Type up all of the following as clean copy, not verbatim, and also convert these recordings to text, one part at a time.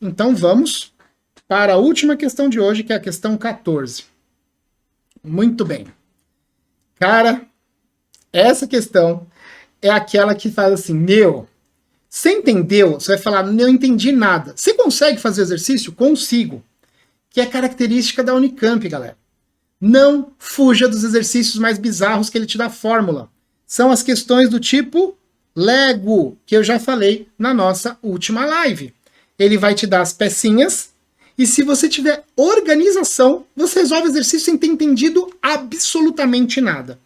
Então vamos para a última questão de hoje, que é a questão 14. Muito bem. Cara, essa questão é aquela que faz assim, meu, você entendeu? Você vai falar, não entendi nada. Você consegue fazer o exercício? Consigo. Que é característica da Unicamp, galera. Não fuja dos exercícios mais bizarros que ele te dá fórmula. São as questões do tipo Lego, que eu já falei na nossa última live. Ele vai te dar as pecinhas e se você tiver organização, você resolve o exercício sem ter entendido absolutamente nada.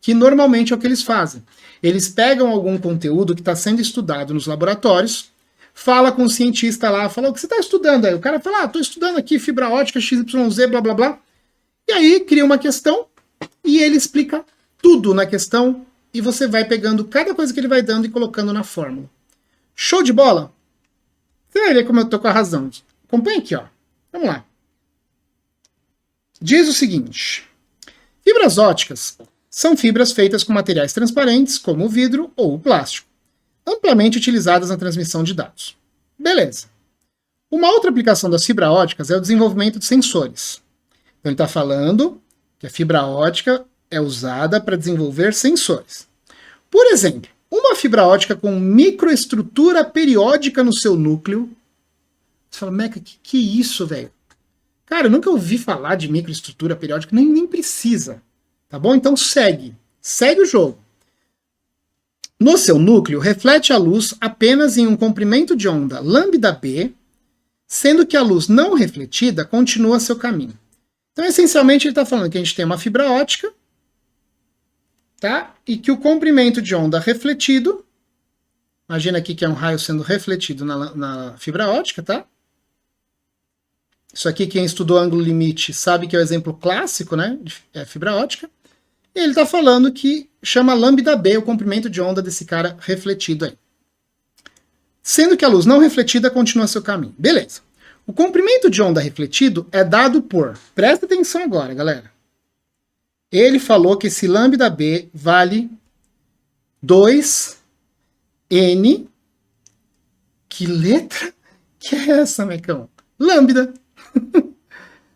Que normalmente é o que eles fazem. Eles pegam algum conteúdo que está sendo estudado nos laboratórios, fala com o cientista lá, fala, o que você está estudando aí? O cara fala, estou estudando aqui fibra ótica, XYZ, blá blá blá. E aí cria uma questão e ele explica tudo na questão e você vai pegando cada coisa que ele vai dando e colocando na fórmula. Show de bola? Você vai ver como eu tô com a razão. Acompanha aqui, ó. Vamos lá. Diz o seguinte. Fibras óticas são fibras feitas com materiais transparentes, como o vidro ou o plástico, amplamente utilizadas na transmissão de dados. Beleza. Uma outra aplicação das fibras óticas é o desenvolvimento de sensores. Então ele está falando que a fibra ótica é usada para desenvolver sensores. Por exemplo, uma fibra ótica com microestrutura periódica no seu núcleo. Você fala, Meca, que é isso, velho? Cara, eu nunca ouvi falar de microestrutura periódica, nem precisa. Tá bom? Então segue o jogo. No seu núcleo, reflete a luz apenas em um comprimento de onda lambda-b, sendo que a luz não refletida continua seu caminho. Então, essencialmente, ele está falando que a gente tem uma fibra ótica, tá? E que o comprimento de onda refletido, imagina aqui que é um raio sendo refletido na fibra ótica, tá? Isso aqui, quem estudou ângulo limite sabe que é o exemplo clássico, né? É fibra ótica. E ele está falando que chama lambda-b o comprimento de onda desse cara refletido aí. Sendo que a luz não refletida continua seu caminho. Beleza. O comprimento de onda refletido é dado por... Presta atenção agora, galera. Ele falou que esse lambda-b vale 2n... Que letra que é essa, Mecão? Lambda.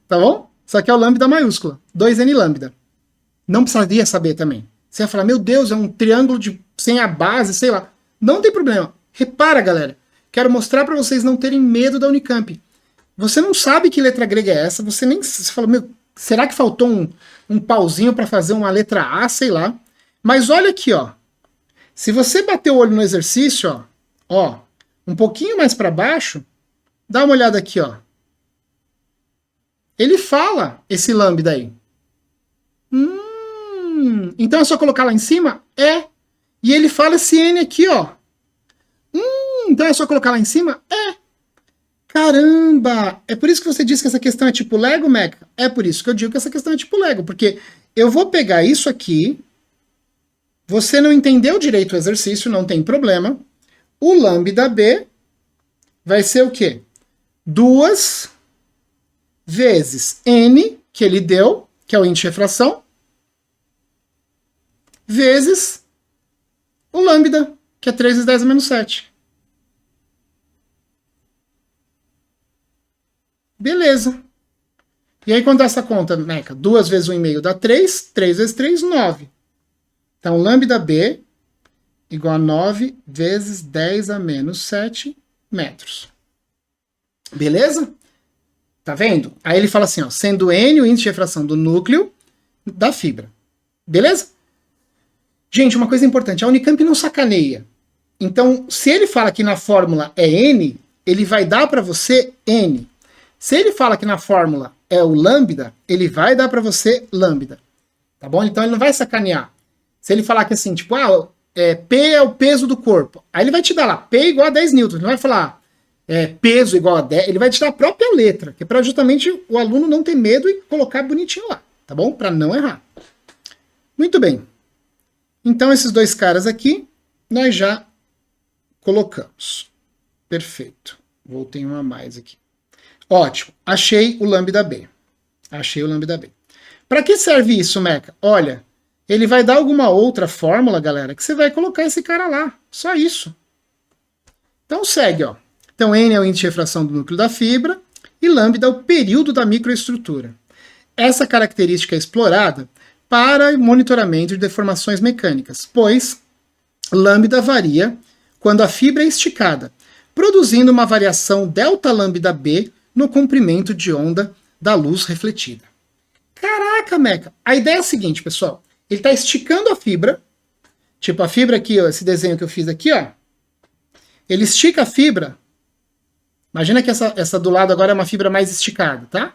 Tá bom? Isso aqui é o lambda maiúscula. 2n lambda. Não precisaria saber também. Você vai falar, meu Deus, é um triângulo sem a base, sei lá. Não tem problema. Repara, galera. Quero mostrar para vocês não terem medo da Unicamp. Você não sabe que letra grega é essa, você fala, meu, será que faltou um pauzinho para fazer uma letra A, sei lá. Mas olha aqui, ó. Se você bater o olho no exercício, ó, um pouquinho mais para baixo, dá uma olhada aqui, ó. Ele fala esse lambda aí. Então é só colocar lá em cima? É. E ele fala esse N aqui, ó. Então é só colocar lá em cima? É. Caramba! É por isso que você disse que essa questão é tipo Lego, Meca? É por isso que eu digo que essa questão é tipo Lego. Porque eu vou pegar isso aqui. Você não entendeu direito o exercício, não tem problema. O lambda-b vai ser o quê? 2 vezes n, que ele deu, que é o índice de refração, vezes o lambda, que é 3 vezes 10 a menos 7. Beleza. E aí, quando dá essa conta, Meca? 2 vezes 1,5 dá 3, 3 vezes 3, 9. Então, lambda-b igual a 9 vezes 10 a menos 7 metros. Beleza? Tá vendo? Aí ele fala assim, ó, sendo n o índice de refração do núcleo da fibra. Beleza? Gente, uma coisa importante, a Unicamp não sacaneia. Então, se ele fala que na fórmula é n, ele vai dar para você n. Se ele fala que na fórmula é o lambda, ele vai dar para você lambda. Tá bom? Então ele não vai sacanear. Se ele falar que assim, tipo, P é o peso do corpo. Aí ele vai te dar lá, P igual a 10 newtons. Ele não vai falar peso igual a 10. Ele vai te dar a própria letra, que é para justamente o aluno não ter medo e colocar bonitinho lá. Tá bom? Para não errar. Muito bem. Então esses dois caras aqui, nós já colocamos. Perfeito. Voltei uma a mais aqui. Ótimo. Achei o lambda-b. Achei o lambda-b. Para que serve isso, Meca? Olha, ele vai dar alguma outra fórmula, galera, que você vai colocar esse cara lá. Só isso. Então segue, ó. Então, N é o índice de refração do núcleo da fibra e lambda é o período da microestrutura. Essa característica é explorada para monitoramento de deformações mecânicas, pois lambda varia quando a fibra é esticada, produzindo uma variação delta lambda B no comprimento de onda da luz refletida. Caraca, Meca! A ideia é a seguinte, pessoal. Ele está esticando a fibra, tipo a fibra aqui, ó, esse desenho que eu fiz aqui, ó. Ele estica a fibra. Imagina que essa do lado agora é uma fibra mais esticada, tá?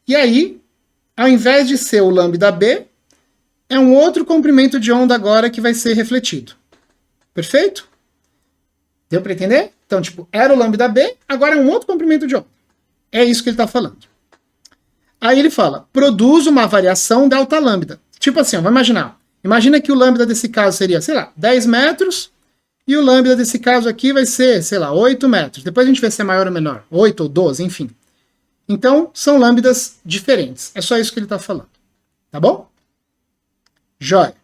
E aí, ao invés de ser o lambda B, é um outro comprimento de onda agora que vai ser refletido. Perfeito? Deu para entender? Então, tipo, era o lambda B, agora é um outro comprimento de onda. É isso que ele está falando. Aí ele fala, produz uma variação delta lambda. Tipo assim, ó, vamos imaginar. Imagina que o lambda desse caso seria, sei lá, 10 metros, e o lambda desse caso aqui vai ser, sei lá, 8 metros. Depois a gente vê se é maior ou menor, 8 ou 12, enfim. Então, são lambdas diferentes. É só isso que ele está falando. Tá bom? Jóia.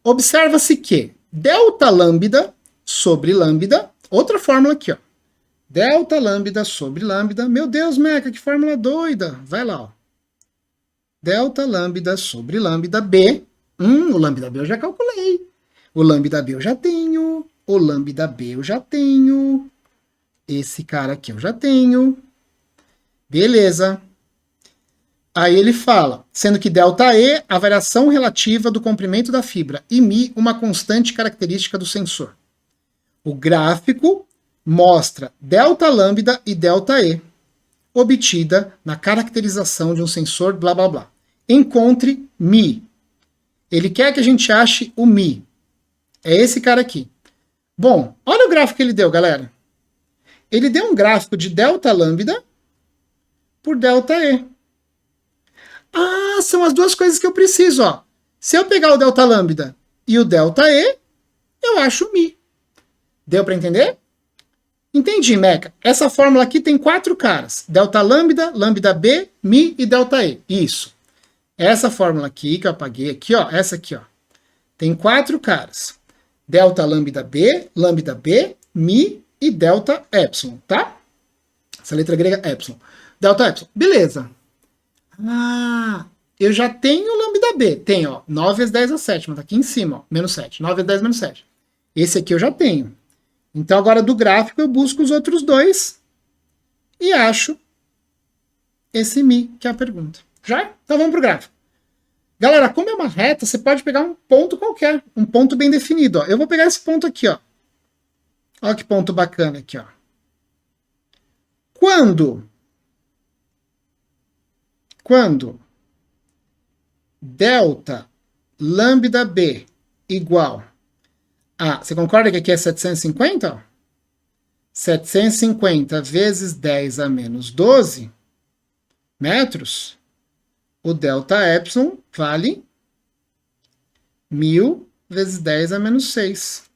Observa-se que delta lambda sobre lambda, outra fórmula aqui, ó. Delta lambda sobre lambda. Meu Deus, Meca, que fórmula doida. Vai lá, ó. Delta lambda sobre lambda B. O lambda B eu já calculei. O lambda B eu já tenho. O lambda B eu já tenho. Esse cara aqui eu já tenho. Beleza. Aí ele fala, sendo que ΔE, a variação relativa do comprimento da fibra, e μ, uma constante característica do sensor. O gráfico mostra delta lambda e ΔE, obtida na caracterização de um sensor blá blá blá. Encontre μ. Ele quer que a gente ache o μ. É esse cara aqui. Bom, olha o gráfico que ele deu, galera. Ele deu um gráfico de delta lambda por ΔE. Ah, são as duas coisas que eu preciso, ó. Se eu pegar o delta lambda e o ΔE, eu acho μ. Deu para entender? Entendi, Meca. Essa fórmula aqui tem 4 caras. Delta lambda, lambda B, μ e ΔE. Isso. Essa fórmula aqui, que eu apaguei aqui, ó. Essa aqui, ó. Tem 4 caras. Delta lambda B, μ e delta epsilon, tá? Essa letra grega é epsilon. Delta epsilon. Beleza. Ah, eu já tenho lambda B. Tem, ó, 9 vezes 10 a sétima. Tá aqui em cima, ó. Menos 7. 9 vezes 10 menos 7. Esse aqui eu já tenho. Então, agora do gráfico, eu busco os outros dois e acho esse μ, que é a pergunta. Já? Então, vamos pro gráfico. Galera, como é uma reta, você pode pegar um ponto qualquer. Um ponto bem definido, ó. Eu vou pegar esse ponto aqui, ó. Olha que ponto bacana aqui, ó. Quando delta lambda B igual a... Você concorda que aqui é 750? Ó? 750 vezes 10 a menos 12 metros, o delta epsilon vale 1000 vezes 10 a menos 6.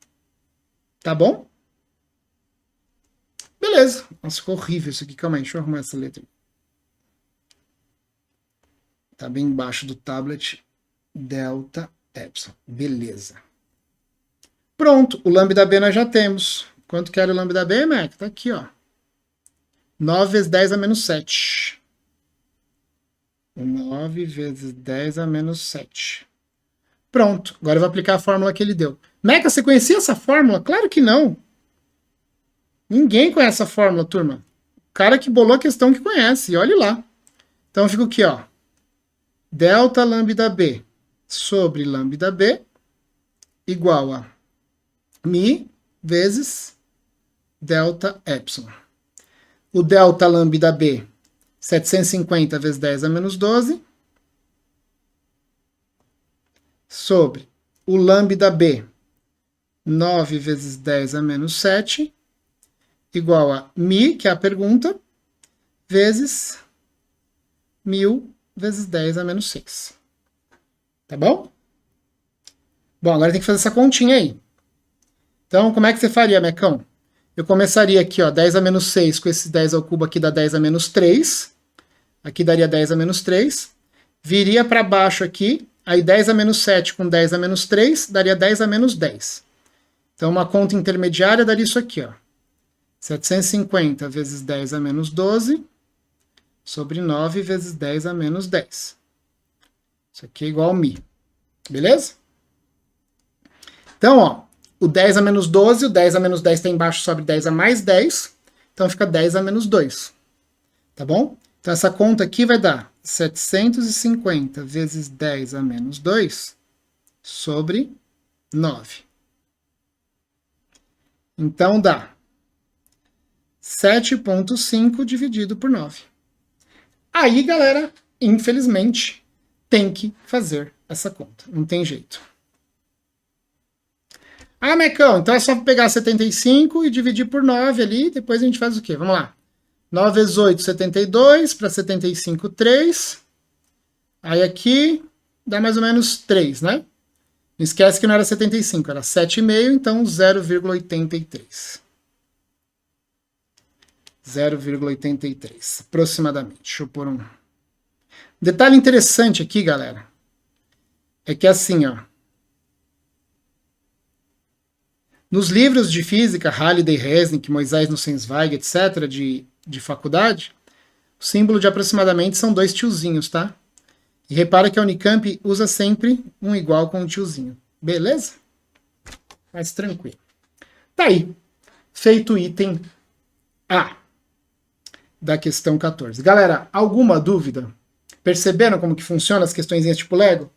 Tá bom? Beleza. Nossa, ficou horrível isso aqui. Calma aí, deixa eu arrumar essa letra. Tá bem embaixo do tablet. Delta epsilon. Beleza. Pronto. O lambda B nós já temos. Quanto que era o lambda B, Mac? Tá aqui, ó. 9 vezes 10 a menos 7. 9 vezes 10 a menos 7. Pronto. Agora eu vou aplicar a fórmula que ele deu. Meca, você conhecia essa fórmula? Claro que não. Ninguém conhece essa fórmula, turma. O cara que bolou a questão que conhece. E olhe lá. Então eu fico aqui, ó. Delta lambda B sobre lambda B igual a μ vezes delta epsilon. O delta lambda B, 750 vezes 10 a menos 12, sobre o lambda B, 9 vezes 10 a menos 7, igual a μ, que é a pergunta, vezes 1000 vezes 10 a menos 6. Tá bom? Bom, agora tem que fazer essa continha aí. Então, como é que você faria, Mecão? Eu começaria aqui, ó, 10 a menos 6, com esse 10 ao cubo aqui dá 10 a menos 3. Aqui daria 10 a menos 3. Viria para baixo aqui, aí 10 a menos 7 com 10 a menos 3, daria 10 a menos 10. Então, uma conta intermediária daria isso aqui, ó. 750 vezes 10 a menos 12 sobre 9 vezes 10 a menos 10. Isso aqui é igual a mi. Beleza? Então, ó, o 10 a menos 12, o 10 a menos 10 está embaixo sobre 10 a mais 10. Então fica 10 a menos 2. Tá bom? Então essa conta aqui vai dar 750 vezes 10 a menos 2 sobre 9. Então dá 7,5 dividido por 9. Aí, galera, infelizmente, tem que fazer essa conta. Não tem jeito. Ah, Mecão, então é só pegar 75 e dividir por 9 ali, depois a gente faz o quê? Vamos lá. 9 vezes 8, 72, para 75, 3. Aí aqui dá mais ou menos 3, né? Não esquece que não era 75, era 7,5, então 0,83. 0,83, aproximadamente. Deixa eu pôr um... Detalhe interessante aqui, galera, é que assim, ó, nos livros de física, Halliday, Resnick, Moisés Nussensweig, etc., de faculdade, o símbolo de aproximadamente são 2 tiozinhos, tá? E repara que a Unicamp usa sempre um igual com um tiozinho. Beleza? Mais tranquilo. Tá aí. Feito o item A da questão 14. Galera, alguma dúvida? Perceberam como que funciona as questõezinhas tipo Lego?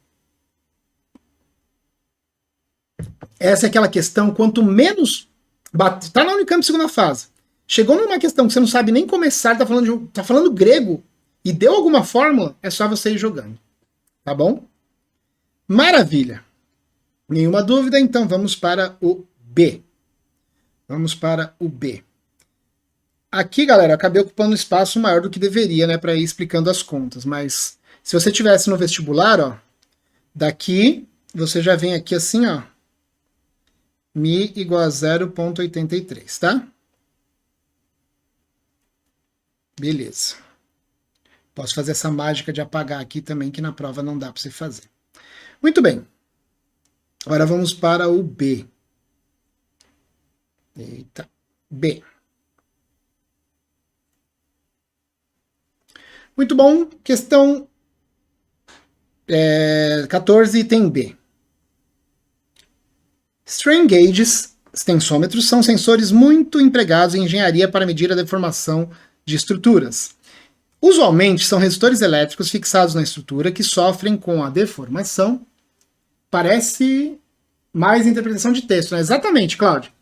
Essa é aquela questão, quanto menos... Tá na Unicamp segunda fase. Chegou numa questão que você não sabe nem começar, tá falando grego, e deu alguma fórmula, é só você ir jogando. Tá bom? Maravilha. Nenhuma dúvida, então vamos para o B. Vamos para o B. Aqui, galera, eu acabei ocupando um espaço maior do que deveria, né, para ir explicando as contas, mas se você tivesse no vestibular, ó, daqui você já vem aqui assim, ó, mi igual a 0,83, tá? Beleza. Posso fazer essa mágica de apagar aqui também, que na prova não dá para você fazer. Muito bem. Agora vamos para o B. Eita. B. Muito bom. Questão 14, item B. Strain gauges, tensômetros, são sensores muito empregados em engenharia para medir a deformação de estruturas. Usualmente são resistores elétricos fixados na estrutura que sofrem com a deformação. Parece mais interpretação de texto, né? Exatamente, Cláudio.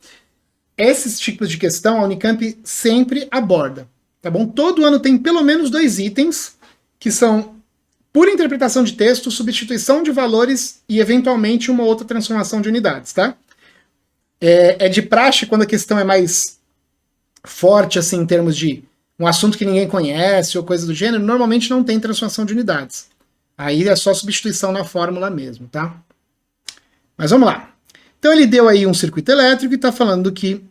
Esses tipos de questão a Unicamp sempre aborda, tá bom? Todo ano tem pelo menos 2 itens que são pura interpretação de texto, substituição de valores e eventualmente uma outra transformação de unidades, tá? É de praxe quando a questão é mais forte, assim, em termos de um assunto que ninguém conhece ou coisa do gênero, normalmente não tem transformação de unidades. Aí é só substituição na fórmula mesmo, tá? Mas vamos lá. Então ele deu aí um circuito elétrico e está falando que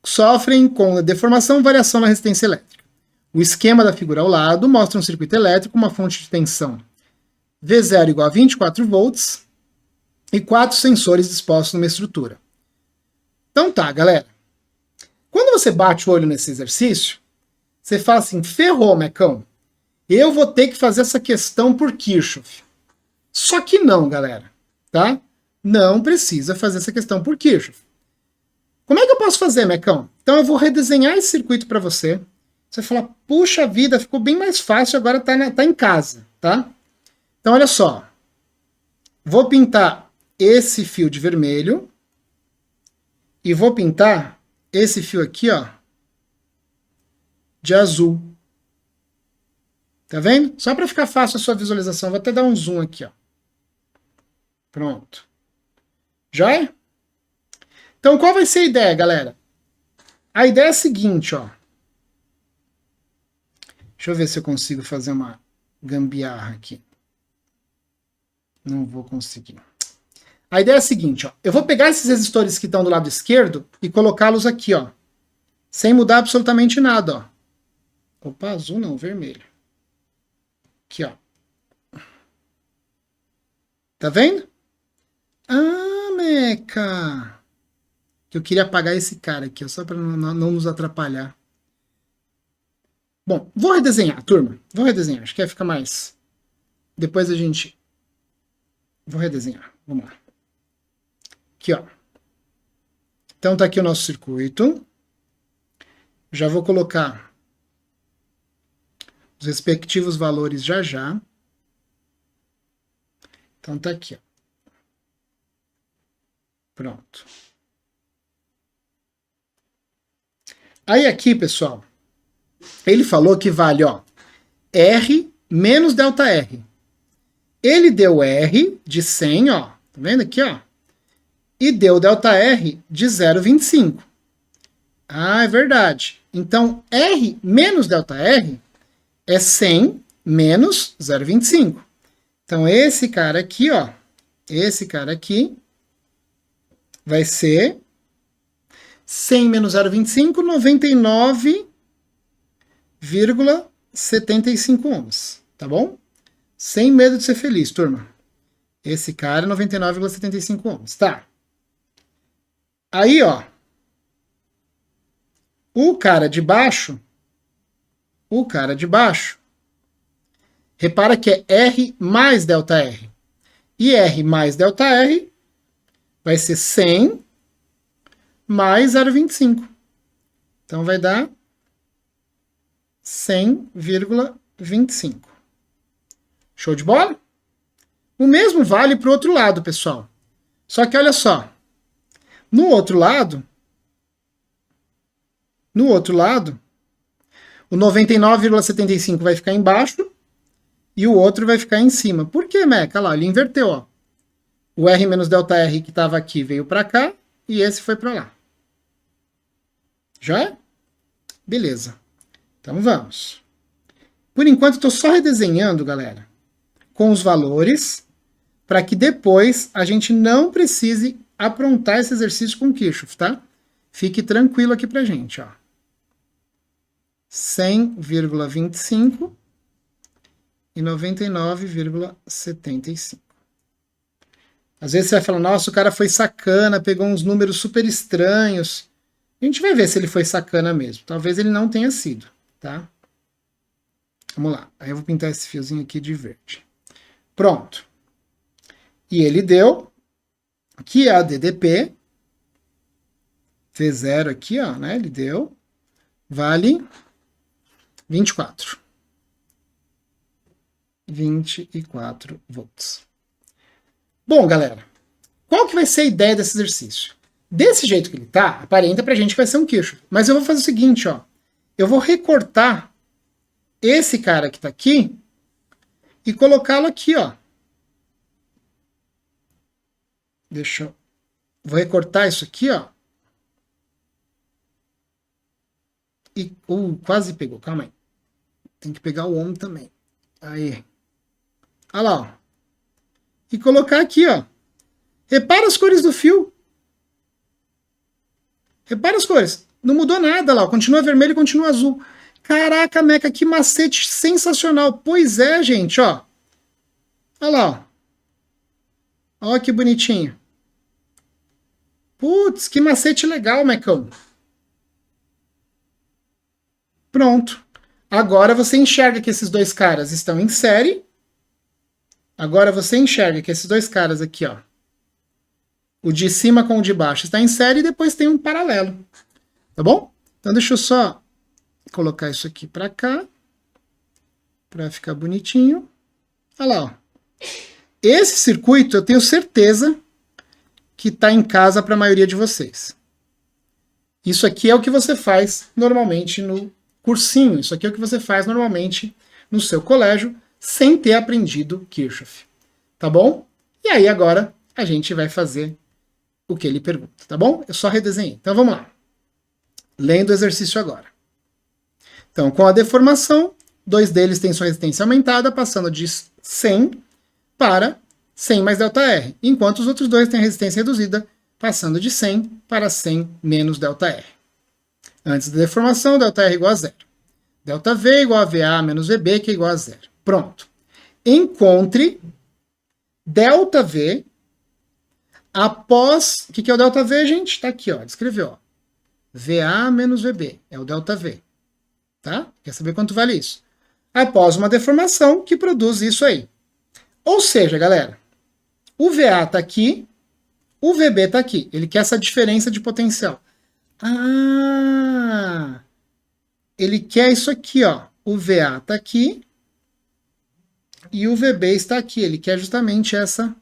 sofrem com deformação e variação na resistência elétrica. O esquema da figura ao lado mostra um circuito elétrico com uma fonte de tensão V0 igual a 24 volts e 4 sensores dispostos numa estrutura. Então tá, galera. Quando você bate o olho nesse exercício, você fala assim, ferrou, Mecão. Eu vou ter que fazer essa questão por Kirchhoff. Só que não, galera. Tá? Não precisa fazer essa questão por Kirchhoff. Como é que eu posso fazer, Mecão? Então eu vou redesenhar esse circuito para você. Você vai falar, puxa vida, ficou bem mais fácil, agora tá em casa, tá? Então olha só. Vou pintar esse fio de vermelho e vou pintar esse fio aqui, ó, de azul. Tá vendo? Só para ficar fácil a sua visualização, vou até dar um zoom aqui, ó. Pronto. Joia? Então qual vai ser a ideia, galera? A ideia é a seguinte, ó. Deixa eu ver se eu consigo fazer uma gambiarra aqui. Não vou conseguir. A ideia é a seguinte, ó. Eu vou pegar esses resistores que estão do lado esquerdo e colocá-los aqui, ó. Sem mudar absolutamente nada, ó. Opa, azul não, vermelho. Aqui, ó. Tá vendo? Ah, Meca! que eu queria apagar esse cara aqui, só para não nos atrapalhar. Bom, vou redesenhar, turma. Vou redesenhar, acho que vai ficar mais... Depois a gente... Vou redesenhar, vamos lá. Aqui, ó. Então tá aqui o nosso circuito. Já vou colocar os respectivos valores já já. Então tá aqui, ó. Pronto. Aí aqui, pessoal, ele falou que vale, ó, R menos ΔR. Ele deu R de 100, ó, tá vendo aqui, ó? E deu ΔR de 0,25. Ah, é verdade. Então, R menos ΔR é 100 menos 0,25. Então, esse cara aqui, ó, esse cara aqui vai ser 100 menos 0,25, 99,75 ohms, tá bom? Sem medo de ser feliz, turma. Esse cara é 99,75 ohms, tá? Aí, ó, o cara de baixo, repara que é R mais ΔR. E R mais ΔR vai ser 100 mais 0,25. Então vai dar 100,25. Show de bola? O mesmo vale para o outro lado, pessoal. Só que olha só. No outro lado, o 99,75 vai ficar embaixo e o outro vai ficar em cima. Por quê, Meca? Olha lá, ele inverteu, ó. O R menos ΔR que estava aqui veio para cá e esse foi para lá. Já? Beleza. Então vamos. Por enquanto estou só redesenhando, galera, com os valores, para que depois a gente não precise aprontar esse exercício com o Kirchhoff, tá? Fique tranquilo aqui pra gente, ó. 100,25 e 99,75. Às vezes você vai falar, nossa, o cara foi sacana, pegou uns números super estranhos. A gente vai ver se ele foi sacana mesmo. Talvez ele não tenha sido, tá? Vamos lá. Aí eu vou pintar esse fiozinho aqui de verde. Pronto. E ele deu que a DDP, V0 aqui, ó, né? Ele deu, vale 24. 24 volts. Bom, galera, qual que vai ser a ideia desse exercício? Desse jeito que ele tá, aparenta pra gente que vai ser um Kirchhoff. Mas eu vou fazer o seguinte, ó. Eu vou recortar esse cara que tá aqui e colocá-lo aqui, ó. Deixa eu... Vou recortar isso aqui, ó. E... quase pegou, calma aí. Tem que pegar o ombro também. Aí. Olha lá, ó. E colocar aqui, ó. Repara as cores do fio. Repara as cores. Não mudou nada lá, ó. Continua vermelho e continua azul. Caraca, Meca, que macete sensacional. Pois é, gente, ó. Olha lá, ó. Ó que bonitinho. Putz, que macete legal, Mecão. Pronto. Agora você enxerga que esses dois caras estão em série. Agora você enxerga que esses dois caras aqui, ó. O de cima com o de baixo está em série e depois tem um paralelo. Tá bom? Então deixa eu só colocar isso aqui para cá. Para ficar bonitinho. Olha lá, ó. Esse circuito eu tenho certeza que está em casa para a maioria de vocês. Isso aqui é o que você faz normalmente no cursinho. Isso aqui é o que você faz normalmente no seu colégio, sem ter aprendido Kirchhoff. Tá bom? E aí agora a gente vai fazer o que ele pergunta, tá bom? Eu só redesenhei. Então vamos lá. Lendo o exercício agora. Então, com a deformação, dois deles têm sua resistência aumentada, passando de 100 para 100 mais ΔR, enquanto os outros dois têm resistência reduzida, passando de 100 para 100 menos ΔR. Antes da deformação, ΔR igual a zero. ΔV igual a VA menos VB, que é igual a zero. Pronto. Encontre ΔV Após, o que é o ΔV, gente? Está aqui, ó, descreveu, ó. VA menos VB, é o ΔV, tá? Quer saber quanto vale isso? Após uma deformação que produz isso aí. Ou seja, galera, o VA está aqui, o VB está aqui. Ele quer essa diferença de potencial. Ah! Ele quer isso aqui, ó. O VA está aqui e o VB está aqui. Ele quer justamente essa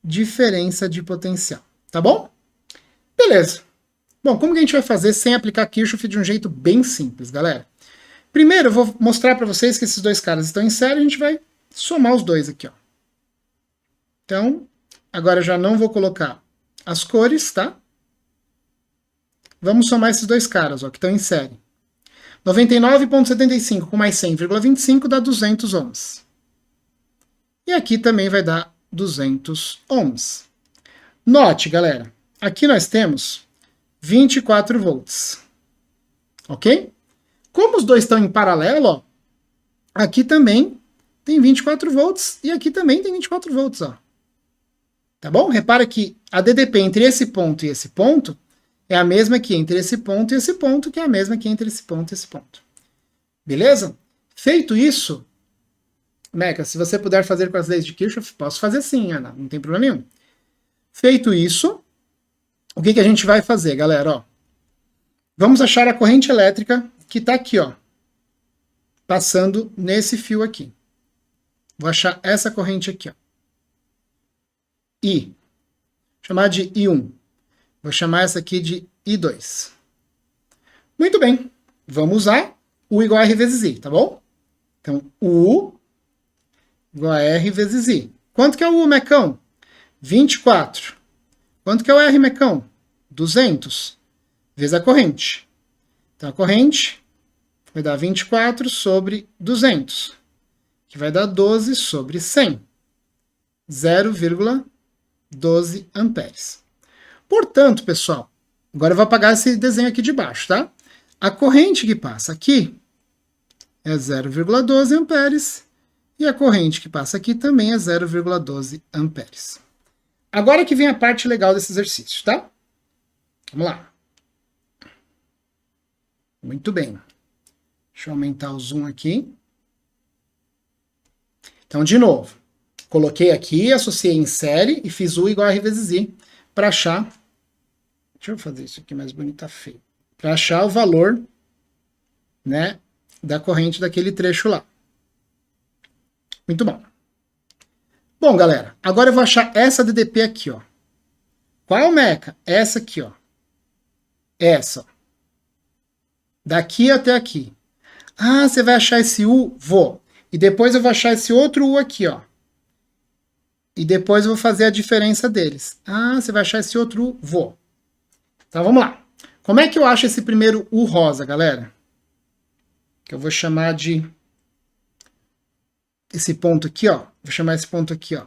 diferença de potencial. Tá bom? Beleza. Bom, como que a gente vai fazer sem aplicar Kirchhoff de um jeito bem simples, galera? Primeiro, eu vou mostrar para vocês que esses dois caras estão em série. A gente vai somar os dois aqui, ó. Então, agora eu já não vou colocar as cores, tá? Vamos somar esses dois caras, ó, que estão em série. 99,75 com mais 100,25 dá 200 ohms. E aqui também vai dar 200 ohms. Note, galera, aqui nós temos 24 volts. Ok? Como os dois estão em paralelo, ó, aqui também tem 24 volts e aqui também tem 24 volts, ó. Tá bom? Repara que a DDP entre esse ponto e esse ponto é a mesma aqui entre esse ponto e esse ponto, que é a mesma aqui entre esse ponto e esse ponto. Beleza? Feito isso, Meca, se você puder fazer com as leis de Kirchhoff, posso fazer sim, Ana, não tem problema nenhum. Feito isso, o que a gente vai fazer, galera? Ó, vamos achar a corrente elétrica que está aqui, ó, passando nesse fio aqui. Vou achar essa corrente aqui, ó. I. Vou chamar de I1. Vou chamar essa aqui de I2. Muito bem. Vamos usar U igual a R vezes I, tá bom? Então, U igual a R vezes I. Quanto que é o U, Mecão? 24. Quanto que é o R, Mecão? 200. Vezes a corrente. Então, a corrente vai dar 24 sobre 200. Que vai dar 12 sobre 100. 0,12 amperes. Portanto, pessoal, agora eu vou apagar esse desenho aqui de baixo, tá? A corrente que passa aqui é 0,12 amperes e a corrente que passa aqui também é 0,12 amperes. Agora que vem a parte legal desse exercício, tá? Vamos lá. Muito bem. Deixa eu aumentar o zoom aqui. Então, de novo, coloquei aqui, associei em série e fiz U igual a R vezes I para achar. Deixa eu fazer isso aqui mais bonito, tá feio. Para achar o valor, né, da corrente daquele trecho lá. Muito bom. Bom, galera, agora eu vou achar essa DDP aqui, ó. Qual, Meca? Essa aqui, ó. Essa, ó. Daqui até aqui. Ah, você vai achar esse U? Vou. E depois eu vou achar esse outro U aqui, ó. E depois eu vou fazer a diferença deles. Ah, você vai achar esse outro U? Vou. Então vamos lá. Como é que eu acho esse primeiro U rosa, galera? Que eu vou chamar de esse ponto aqui, ó. Vou chamar esse ponto aqui, ó,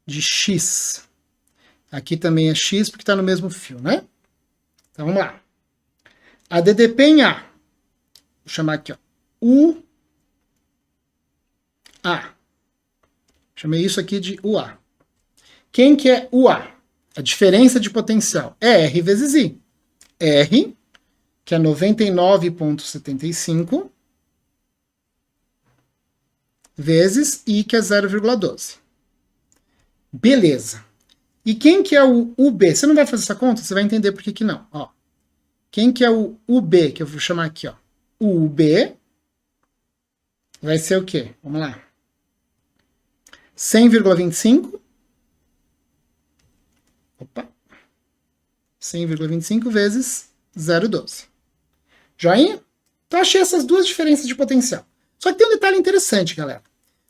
de X. Aqui também é X porque está no mesmo fio, né? Então vamos lá. A DDP em A. Vou chamar aqui, ó, U A. Chamei isso aqui de UA. Quem que é UA? A diferença de potencial é R vezes I. R, que é 99,75, vezes I, que é 0,12. Beleza. E quem que é o UB? Você não vai fazer essa conta? Você vai entender por que que não. Ó. Quem que é o UB, que eu vou chamar aqui, ó? O UB vai ser o quê? Vamos lá. 100,25. Opa. 100,25 vezes 0,12. Joinha? Então achei essas duas diferenças de potencial. Só que tem um detalhe interessante, galera.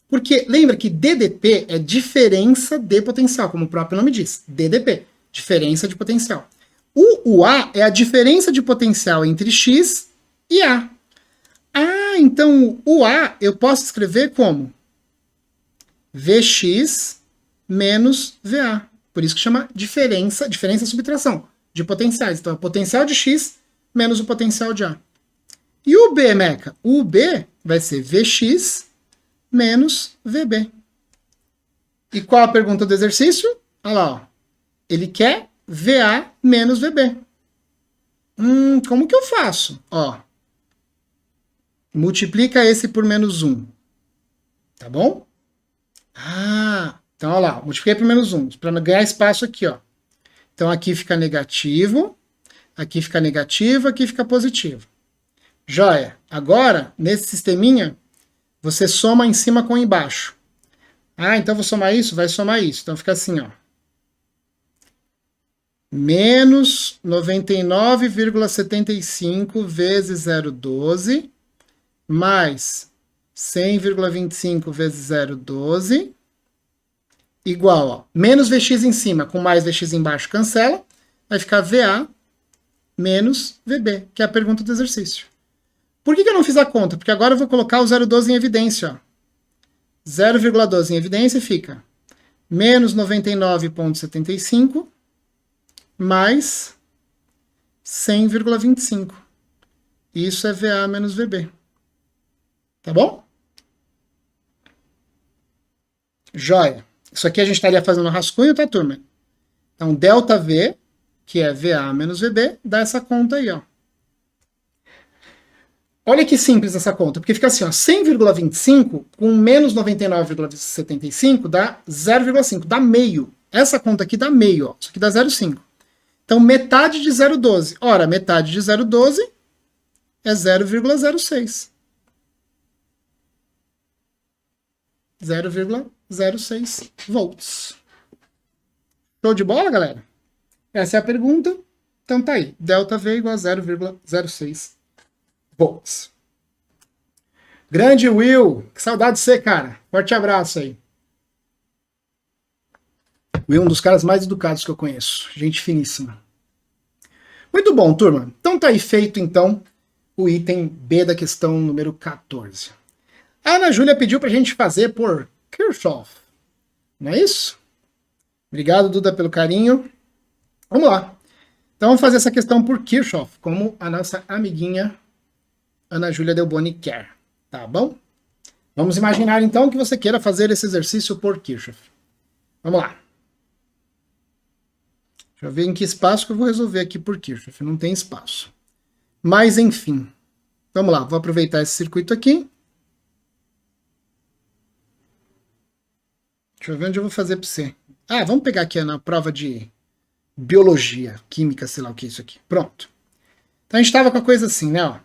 Porque lembra que DDP é diferença de potencial, como o próprio nome diz. DDP, diferença de potencial. O UA é a diferença de potencial entre X e A. Ah, então o UA eu posso escrever como Vx menos VA. Por isso que chama diferença subtração de potenciais. Então, é o potencial de X menos o potencial de A. E o B, Meca? O B vai ser Vx menos VB. E qual a pergunta do exercício? Olha lá, ó. Ele quer VA menos VB. Como que eu faço? Ó, multiplica esse por menos 1. Tá bom? Então olha lá, multipliquei por menos 1, para ganhar espaço aqui, ó. Então aqui fica negativo, aqui fica negativo, aqui fica positivo. Joia. Agora, nesse sisteminha, você soma em cima com embaixo. Então vou somar isso? Vai somar isso. Então fica assim, ó. Menos 99,75 vezes 0,12 mais 100,25 vezes 0,12 igual, ó, menos Vx em cima com mais Vx embaixo cancela, vai ficar VA menos VB, que é a pergunta do exercício. Por que eu não fiz a conta? Porque agora eu vou colocar o 0,12 em evidência. 0,12 em evidência fica menos 99,75 mais 100,25. Isso é VA menos VB. Tá bom? Joia. Isso aqui a gente estaria fazendo rascunho, tá, turma? Então, ΔV, que é VA menos VB, dá essa conta aí, ó. Olha que simples essa conta, porque fica assim, ó, 100,25 com menos 99,75 dá 0,5, dá meio. Essa conta aqui dá meio, ó. Isso aqui dá 0,5. Então, metade de 0,12. Ora, metade de 0,12 é 0,06. 0,06 volts. Show de bola, galera? Essa é a pergunta. Então tá aí. ΔV igual a 0,06 volts. Grande Will. Que saudade de você, cara. Forte abraço aí. Will, um dos caras mais educados que eu conheço. Gente finíssima. Muito bom, turma. Então tá aí feito, então, o item B da questão número 14. A Ana Júlia pediu pra gente fazer por Kirchhoff. Não é isso? Obrigado, Duda, pelo carinho. Vamos lá. Então vamos fazer essa questão por Kirchhoff, como a nossa amiguinha Ana Júlia Delboni quer. Tá bom? Vamos imaginar, então, que você queira fazer esse exercício por Kirchhoff. Vamos lá. Deixa eu ver em que espaço que eu vou resolver aqui por Kirchhoff. Não tem espaço. Mas, enfim. Vamos lá. Vou aproveitar esse circuito aqui. Deixa eu ver onde eu vou fazer para você. Vamos pegar aqui na prova de biologia, química, sei lá o que é isso aqui. Pronto. Então a gente estava com a coisa assim, né? Ó.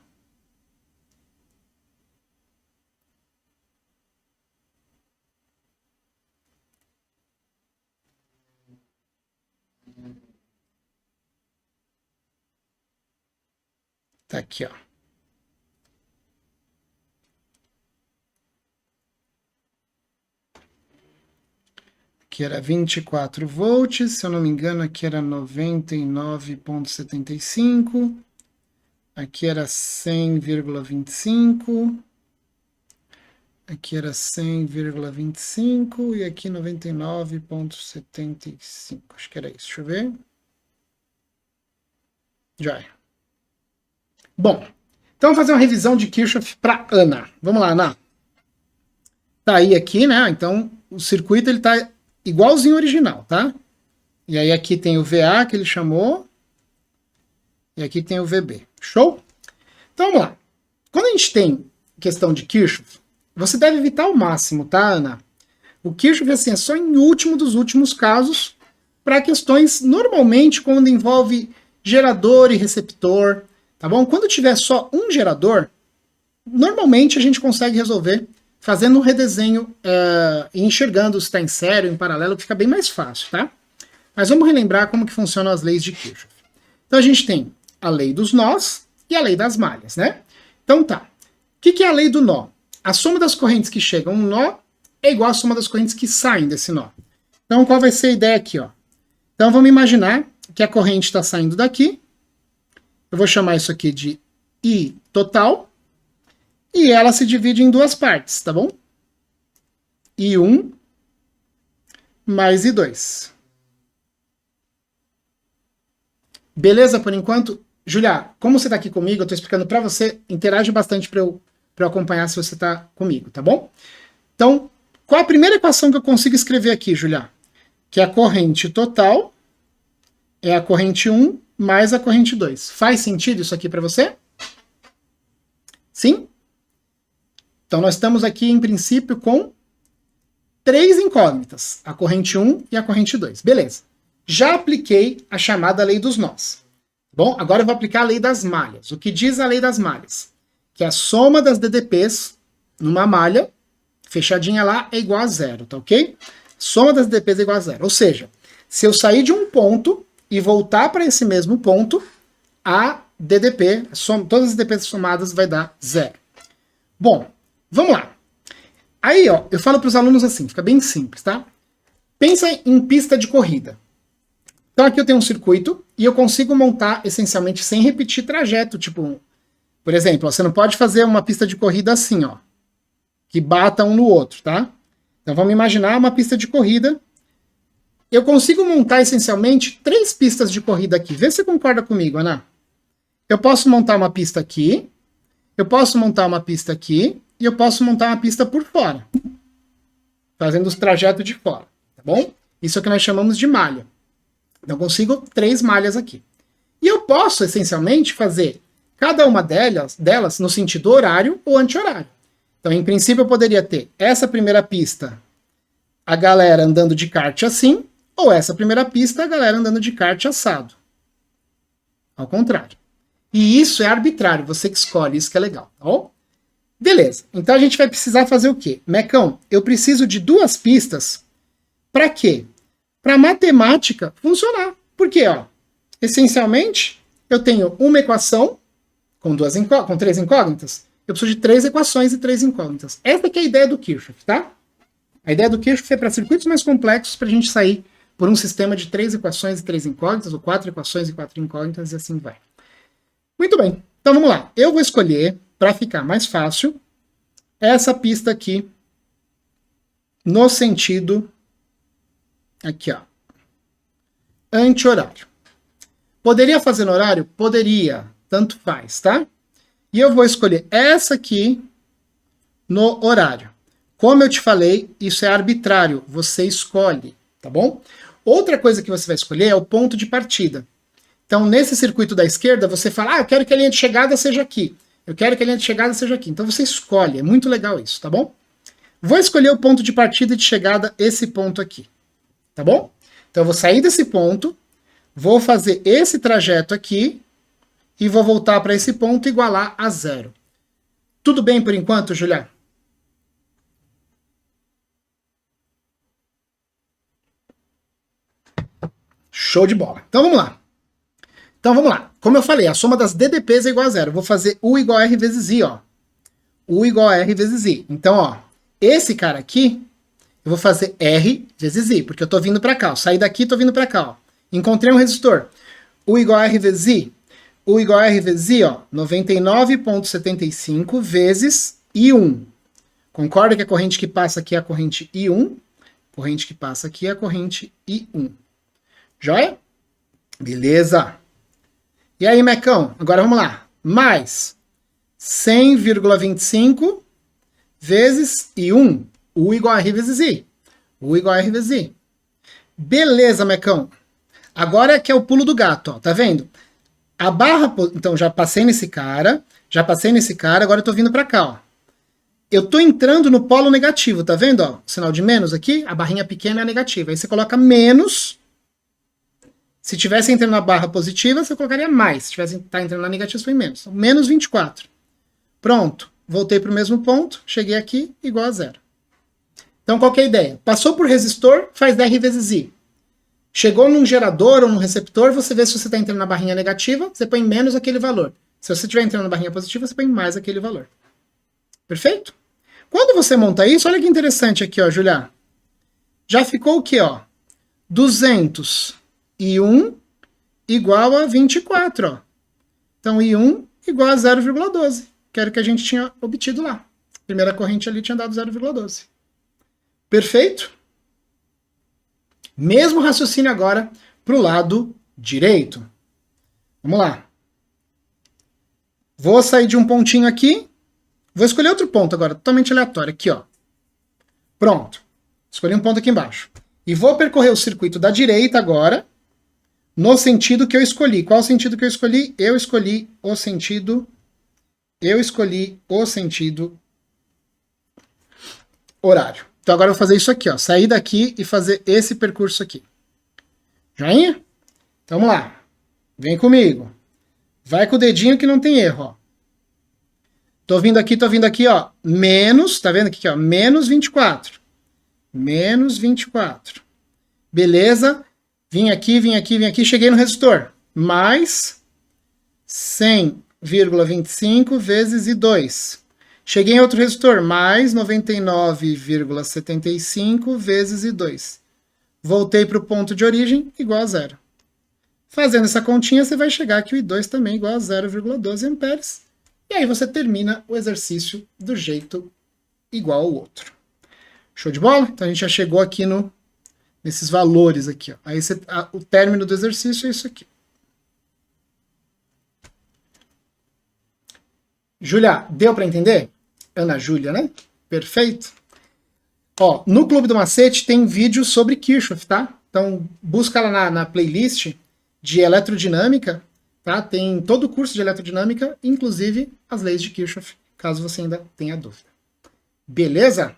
Tá aqui, ó. Aqui era 24 volts, se eu não me engano, aqui era 99,75. Aqui era 100,25. Aqui era 100,25 e aqui 99,75. Acho que era isso. Deixa eu ver. Já é. Bom, então vamos fazer uma revisão de Kirchhoff para Ana. Vamos lá, Ana. Tá aí aqui, né? Então o circuito ele tá igualzinho ao original, tá? E aí aqui tem o VA que ele chamou e aqui tem o VB. Show? Então vamos lá. Quando a gente tem questão de Kirchhoff, você deve evitar ao máximo, tá, Ana? O Kirchhoff assim, é só em último dos últimos casos para questões normalmente quando envolve gerador e receptor, tá bom? Quando tiver só um gerador, normalmente a gente consegue resolver fazendo um redesenho e enxergando se está em série ou em paralelo, que fica bem mais fácil, tá? Mas vamos relembrar como que funcionam as leis de Kirchhoff. Então a gente tem a lei dos nós e a lei das malhas, né? Então tá. O que é a lei do nó? A soma das correntes que chegam no nó é igual à soma das correntes que saem desse nó. Então qual vai ser a ideia aqui, ó? Então vamos imaginar que a corrente está saindo daqui. Eu vou chamar isso aqui de I total. E ela se divide em duas partes, tá bom? I1 mais I2. Beleza por enquanto? Julia, como você está aqui comigo, eu estou explicando para você, interage bastante para eu acompanhar se você está comigo, tá bom? Então, qual a primeira equação que eu consigo escrever aqui, Julia? que a corrente total é a corrente 1 mais a corrente 2. Faz sentido isso aqui para você? Sim? Então nós estamos aqui, em princípio, com 3 incógnitas, a corrente 1 e a corrente 2. Beleza. Já apliquei a chamada lei dos nós. Bom, agora eu vou aplicar a lei das malhas. O que diz a lei das malhas? Que a soma das DDPs numa malha, fechadinha lá, é igual a zero, tá ok? Soma das DDPs é igual a zero. Ou seja, se eu sair de um ponto e voltar para esse mesmo ponto, a DDP, todas as DDPs somadas vai dar zero. Bom, vamos lá. Aí, ó, eu falo para os alunos assim, fica bem simples, tá? Pensa em pista de corrida. Então aqui eu tenho um circuito e eu consigo montar essencialmente sem repetir trajeto, tipo, por exemplo, ó, você não pode fazer uma pista de corrida assim, ó, que bata um no outro, tá? Então vamos imaginar uma pista de corrida. Eu consigo montar essencialmente 3 pistas de corrida aqui. Vê se você concorda comigo, Ana. Eu posso montar uma pista aqui, eu posso montar uma pista aqui e eu posso montar uma pista por fora, fazendo os trajetos de fora, tá bom? Isso é o que nós chamamos de malha. Então eu consigo 3 malhas aqui. E eu posso, essencialmente, fazer cada uma delas no sentido horário ou anti-horário. Então, em princípio, eu poderia ter essa primeira pista, a galera andando de kart assim, ou essa primeira pista, a galera andando de kart assado. Ao contrário. E isso é arbitrário, você que escolhe, isso que é legal, tá bom? Beleza, então a gente vai precisar fazer o quê? Mecão, eu preciso de 2 pistas, para quê? Para a matemática funcionar. Por quê? Ó, essencialmente, eu tenho uma equação com 3 incógnitas, eu preciso de 3 equações e 3 incógnitas. Essa que é a ideia do Kirchhoff, tá? A ideia do Kirchhoff é para circuitos mais complexos, para a gente sair por um sistema de 3 equações e 3 incógnitas, ou 4 equações e 4 incógnitas, e assim vai. Muito bem, então vamos lá. Eu vou escolher, para ficar mais fácil, essa pista aqui, no sentido, aqui ó, anti-horário. Poderia fazer no horário? Poderia, tanto faz, tá? E eu vou escolher essa aqui no horário. Como eu te falei, isso é arbitrário, você escolhe, tá bom? Outra coisa que você vai escolher é o ponto de partida. Então, nesse circuito da esquerda, você fala, eu quero que a linha de chegada seja aqui. Eu quero que a linha de chegada seja aqui. Então, você escolhe, é muito legal isso, tá bom? Vou escolher o ponto de partida e de chegada, esse ponto aqui, tá bom? Então, eu vou sair desse ponto, vou fazer esse trajeto aqui, e vou voltar para esse ponto e igualar a zero. Tudo bem por enquanto, Julia? Show de bola. Então vamos lá. Como eu falei, a soma das DDPs é igual a zero. Eu vou fazer U igual a R vezes I, ó. U igual a R vezes I. Então, ó, esse cara aqui, eu vou fazer R vezes I, porque eu tô vindo para cá, ó. Saí daqui, tô vindo para cá, ó. Encontrei um resistor. U igual a R vezes I. U igual a R vezes I, ó, 99,75 vezes I1. Concorda que a corrente que passa aqui é a corrente I1? Corrente que passa aqui é a corrente I1. Joia? Beleza. E aí, Mecão? Agora vamos lá. Mais 100,25 vezes I1. U igual a R vezes I. U igual a R vezes I. Beleza, Mecão. Agora que é o pulo do gato, ó. Tá vendo? A barra, então já passei nesse cara, agora eu tô vindo para cá, ó. Eu tô entrando no polo negativo, tá vendo, ó? O sinal de menos aqui, a barrinha pequena é negativa. Aí você coloca menos. Se tivesse entrando na barra positiva, você colocaria mais. Se tivesse entrando na negativa, você foi menos. Então, menos 24. Pronto. Voltei para o mesmo ponto, cheguei aqui, igual a zero. Então, qual que é a ideia? Passou por resistor, faz R vezes I. Chegou num gerador ou num receptor, você vê se você está entrando na barrinha negativa, você põe menos aquele valor. Se você estiver entrando na barrinha positiva, você põe mais aquele valor. Perfeito? Quando você monta isso, olha que interessante aqui, ó, Julia. Já ficou o quê, ó? 201 igual a 24, ó. Então, I1 igual a 0,12, que era o que a gente tinha obtido lá. A primeira corrente ali tinha dado 0,12. Perfeito? Mesmo raciocínio agora para o lado direito. Vamos lá. Vou sair de um pontinho aqui. Vou escolher outro ponto agora, totalmente aleatório. Aqui, ó. Pronto. Escolhi um ponto aqui embaixo. E vou percorrer o circuito da direita agora, no sentido que eu escolhi. Qual o sentido que eu escolhi? Eu escolhi o sentido horário. Então agora eu vou fazer isso aqui, ó. Sair daqui e fazer esse percurso aqui. Joinha? Então vamos lá. Vem comigo. Vai com o dedinho que não tem erro, ó. Tô vindo aqui, ó. Menos, tá vendo aqui, ó? Menos 24. Menos 24. Beleza? Vim aqui. Cheguei no resistor. Mais 100,25 vezes I2. Cheguei em outro resistor. Mais 99,75 vezes I2. Voltei para o ponto de origem, igual a zero. Fazendo essa continha, você vai chegar que o I2 também é igual a 0,12 amperes. E aí você termina o exercício do jeito igual ao outro. Show de bola? Então a gente já chegou aqui nesses valores aqui. Ó. Aí o término do exercício é isso aqui. Júlia, deu para entender? Ana Júlia, né? Perfeito. Ó, no Clube do Macete tem vídeo sobre Kirchhoff, tá? Então busca lá na playlist de eletrodinâmica, tá? Tem todo o curso de eletrodinâmica, inclusive as leis de Kirchhoff, caso você ainda tenha dúvida. Beleza?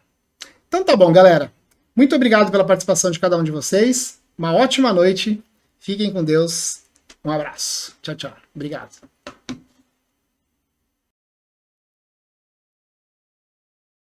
Então tá bom, galera. Muito obrigado pela participação de cada um de vocês. Uma ótima noite. Fiquem com Deus. Um abraço. Tchau, tchau. Obrigado.